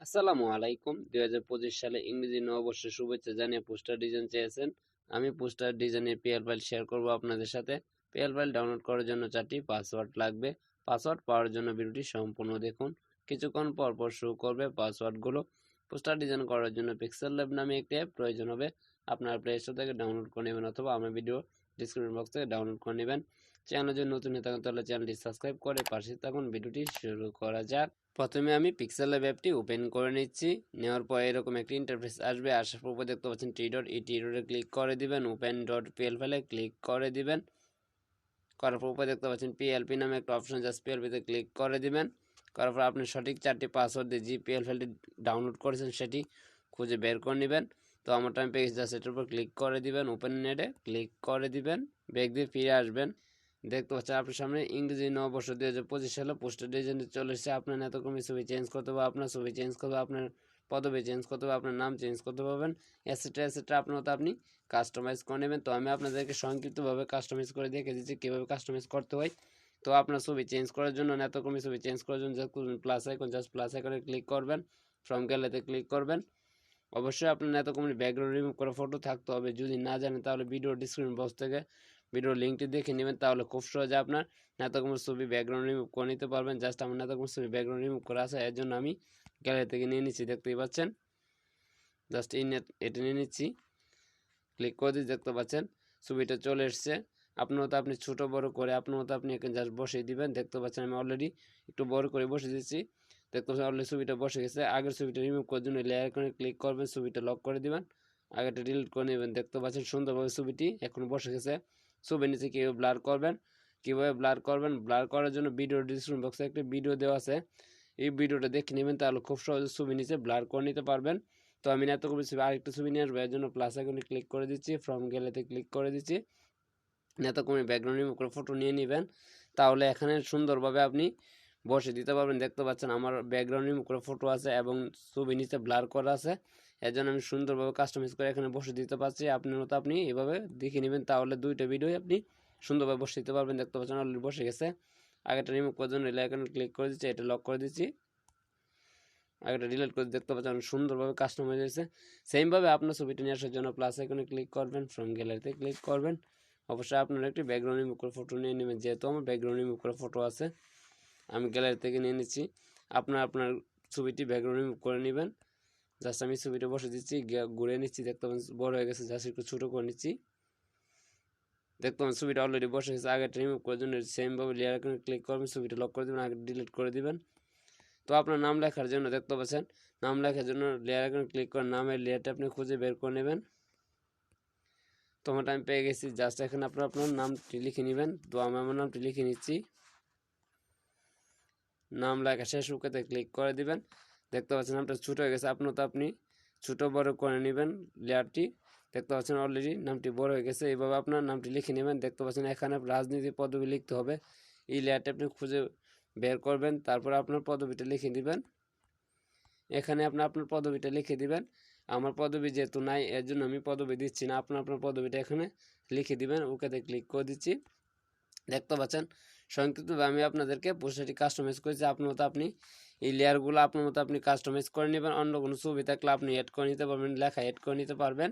আসসালামু আলাইকুম। 2025 সালে ইংরেজি নববর্ষের শুভেচ্ছা জানিয়ে পোস্টার ডিজাইন চেয়েছেন। আমি পোস্টার ডিজাইনের পিএল ফাইল শেয়ার করব আপনাদের সাথে। পিএল ফাইল ডাউনলোড করার জন্য 4টি পাসওয়ার্ড লাগবে। পাসওয়ার্ড পাওয়ার জন্য ভিডিওটি সম্পূর্ণ দেখুন। কিছুক্ষণ পর পর শো করবে পাসওয়ার্ডগুলো। পোস্টার ডিজাইন করার জন্য পিক্সেল ল্যাব নামে একটি অ্যাপ প্রয়োজন হবে। আপনারা প্লে স্টোর থেকে ডাউনলোড করে নেবেন অথবা আমার ভিডিও ডিসক্রিপশন বক্স থেকে ডাউনলোড করে নেবেন। চ্যানেল যদি নতুন হয়ে থাকেন তাহলে চ্যানেলটি সাবস্ক্রাইব করে পাশে থাকুন। ভিডিওটি শুরু করা যাক। প্রথমে আমি পিক্সেল ল্যাব অ্যাপটি ওপেন করে নিচ্ছি। নেওয়ার পর এরকম একটি ইন্টারফেস আসবে। আসার পর দেখতে পাচ্ছেন টি ডট ই টি ডটে ক্লিক করে দিবেন। ওপেন ডট পিএল ফাইলে ক্লিক করে দিবেন। করার পর দেখতে পাচ্ছেন পিএলপি নামে একটা অপশন, জাস্ট পিএলপিতে ক্লিক করে দিবেন। করার পর আপনি সঠিক 4টি পাসওয়ার্ড দিয়ে যে পিএল ফাইলটি ডাউনলোড করেছেন সেটি খুঁজে বের করে নেবেন। তো আমার টাইম পেয়ে জাস্ট এটার উপর ক্লিক করে দিবেন। ওপেন নেটে ক্লিক করে দিবেন। ব্যাক দিয়ে ফিরে আসবেন। দেখতে পাচ্ছেন আপনার সামনে ইংরেজি নববর্ষ 2025 সালে পোস্টার ডিজাইন চলে এসেছে। আপনার এতক্রমে ছবি চেঞ্জ করতে হবে, আপনার ছবি চেঞ্জ করতে হবে, আপনার পদবি চেঞ্জ করতে হবে, আপনার নাম চেঞ্জ করতে পারবেন, এটসেট্রা এটসেট্রা আপনার মতো আপনি কাস্টমাইজ করে নেবেন। তো আমি আপনাদেরকে সংক্ষিপ্তভাবে কাস্টমাইজ করে দেখে দিচ্ছি কীভাবে কাস্টমাইজ করতে হয়। তো আপনার ছবি চেঞ্জ করার জন্য এতক্রমে ছবি চেঞ্জ করার জন্য প্লাস আইকন, জাস্ট প্লাস আইকনে ক্লিক করবেন। ফ্রম গ্যালারিতে ক্লিক করবেন। অবশ্যই আপনার এতক্রমে ব্যাকগ্রাউন্ড রিমুভ করা ফটো থাকতে হবে। যদি না জানেন তাহলে ভিডিও ডিসক্রিপশন বক্স থেকে ভিডিওর লিঙ্কটি দেখে নেবেন, তাহলে খুব সহজে আপনার নেতাকুমার ছবি ব্যাকগ্রাউন্ড রিমুভ করে নিতে পারবেন। জাস্ট আমার নেতাকুমার ছবি ব্যাকগ্রাউন্ড রিমুভ করা আছে, এর জন্য আমি গ্যালারি থেকে নিয়ে নিচ্ছি। দেখতেই পাচ্ছেন, জাস্ট এটা নিয়ে নিচ্ছি। ক্লিক করে দিয়ে দেখতে পাচ্ছেন ছবিটা চলে এসছে। আপনার মতো আপনি ছোটো বড় করে আপনার মতো আপনি এখানে জাস্ট বসিয়ে দিবেন। দেখতে পাচ্ছেন আমি অলরেডি একটু বড় করে বসে দিচ্ছি। দেখতে পাচ্ছেন অলরেডি ছবিটা বসে গেছে। আগের ছবিটা রিমুভ করার জন্য লেয়ার করে ক্লিক করবেন, ছবিটা লক করে দিবেন, আগেটা ডিলিট করে নেবেন। দেখতে পাচ্ছেন সুন্দরভাবে ছবিটি এখন বসে গেছে। ছবির নিচে কীভাবে ব্লার করবেন, ব্লার করার জন্য ভিডিও ডিসক্রিপশন বক্সে একটা ভিডিও দেওয়া আছে, এই ভিডিওটা দেখে নেবেন, তাহলে খুব সহজে ছবি নিচে ব্লার করে নিতে পারবেন। তো আমি এতগুলো ছবি আরেকটা ছবি নিয়ে আসবো, এর জন্য প্লাস আইকনে ক্লিক করে দিচ্ছি, ফ্রম গ্যালারিতে ক্লিক করে দিচ্ছি। এতক্ষণে ব্যাকগ্রাউন্ড রিমুভ করে ফটো নিয়ে নেবেন, তাহলে এখানে সুন্দরভাবে আপনি বসে দিতে পারবেন। দেখতে পাচ্ছেন আমার ব্যাকগ্রাউন্ড রিমুভ করে ফটো আছে এবং ছবি নিচে ব্লার করা আছে, এর জন্য আমি সুন্দরভাবে কাস্টমাইজ করে এখানে বসে দিতে পারছি। আপনার মতো আপনি এভাবে দেখে নেবেন, তাহলে দুইটা ভিডিও আপনি সুন্দরভাবে বসে দিতে পারবেন। দেখতে পাচ্ছেন অলরেডি বসে গেছে। আগেটা রিমুভ করার জন্য এখানে ক্লিক করে দিচ্ছি, এটা লক করে দিচ্ছি, আগেটা ডিলিট করে দেখতে পাচ্ছেন সুন্দরভাবে কাস্টমাইজ হয়েছে। সেমভাবে আপনার ছবিটা নিয়ে আসার জন্য প্লাস আইকনে ক্লিক করবেন, ফ্রম গ্যালারিতে ক্লিক করবেন। অবশ্যই আপনারা একটি ব্যাকগ্রাউন্ড রিমুভ করে ফটো নিয়ে নেবেন। যেহেতু আমার ব্যাকগ্রাউন্ড রিমুভ করে ফটো আছে, আমি গ্যালারি থেকে নিয়ে নিচ্ছি। আপনার ছবিটি ব্যাকগ্রাউন্ড রিমুভ করে নেবেন। জাস্ট আমি ছবিটা বসে দিচ্ছি, ঘুরে নিচ্ছি। দেখতে পাচ্ছেন বড় হয়ে গেছে, জাস্ট একটু ছোটো করে নিচ্ছি। দেখতে পাচ্ছেন ছবিটা অলরেডি বসে গেছে। আগেটা রিমুভ করার জন্য সেমভাবে লেয়ার আইকনে ক্লিক করবেন, ছবিটা লক করে দেবেন, আগে ডিলিট করে দিবেন। তো আপনার নাম লেখার জন্য দেখতে পাচ্ছেন নাম লেখার জন্য লেয়ার আইকনে ক্লিক করে নামের লেয়ারটা আপনি খুঁজে বের করে নেবেন। তোমার আমি পেয়ে গেছি, জাস্ট এখানে আপনার নামটি লিখে নেবেন। তো আমি আমার নামটি লিখে নিচ্ছি। নাম লেখা শেষ ওকেতে ক্লিক করে দিবেন। দেখতে পাচ্ছেন নামটা ছোটো হয়ে গেছে, আপনার তো আপনি ছোটো বড় করে নেবেন লেয়ারটি। দেখতে পাচ্ছেন অলরেডি নামটি বড় হয়ে গেছে। এইভাবে আপনার নামটি লিখে নেবেন। দেখতে পাচ্ছেন এখানে রাজনীতি পদবি লিখতে হবে, এই লেয়ারটা আপনি খুঁজে বের করবেন, তারপর আপনার পদবিটা লিখে দিবেন। এখানে আপনার পদবিটা লিখে দিবেন। আমার পদবি যেহেতু নাই, এর জন্য আমি পদবি দিচ্ছি না। আপনার পদবিটা এখানে লিখে দিবেন। ওকেতে ক্লিক করে দিচ্ছি। দেখতে পাচ্ছেন সংক্ষিপ্তভাবে আমি আপনাদেরকে পোস্টারটি কাস্টমাইজ করেছি। আপনার মতো আপনি এই লেয়ারগুলো আপনার মতো আপনি কাস্টমাইজ করে নেবেন। অন্য কোনো ছবি থাকলে আপনি অ্যাড করে নিতে পারবেন, লেখা অ্যাড করে নিতে পারবেন।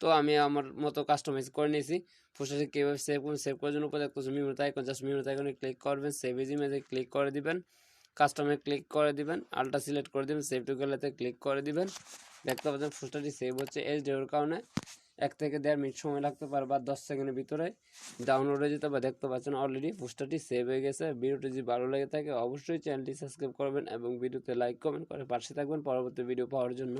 তো আমি আমার মতো কাস্টমাইজ করে নিয়েছি। পোস্টারটি কীভাবে সেভ করুন, সেভ করার জন্য উপরে দেখতেছেন মেমোরি আইকন, জাস্ট মেমোরি আইকনে ক্লিক করবেন, সেভ এজ ইমেজে ক্লিক করে দিবেন, কাস্টমে ক্লিক করে দিবেন, আলট্রা সিলেক্ট করে দিবেন, সেভ টু গ্যালারিতে ক্লিক করে দিবেন। দেখতে পাচ্ছেন পোস্টারটি সেভ হচ্ছে। এইচডির কারণে 1 থেকে 1.5 মিনিট সময় লাগতে পারে বা 10 সেকেন্ডের ভিতরে ডাউনলোড হয়ে যেতে পারে। দেখতে পাচ্ছেন অলরেডি পোস্টারটি সেভ হয়ে গেছে। ভিডিওটি যদি ভালো লেগে থাকে অবশ্যই চ্যানেলটি সাবস্ক্রাইব করবেন এবং ভিডিওতে লাইক কমেন্ট করে পাশে থাকবেন পরবর্তী ভিডিও পাওয়ার জন্য।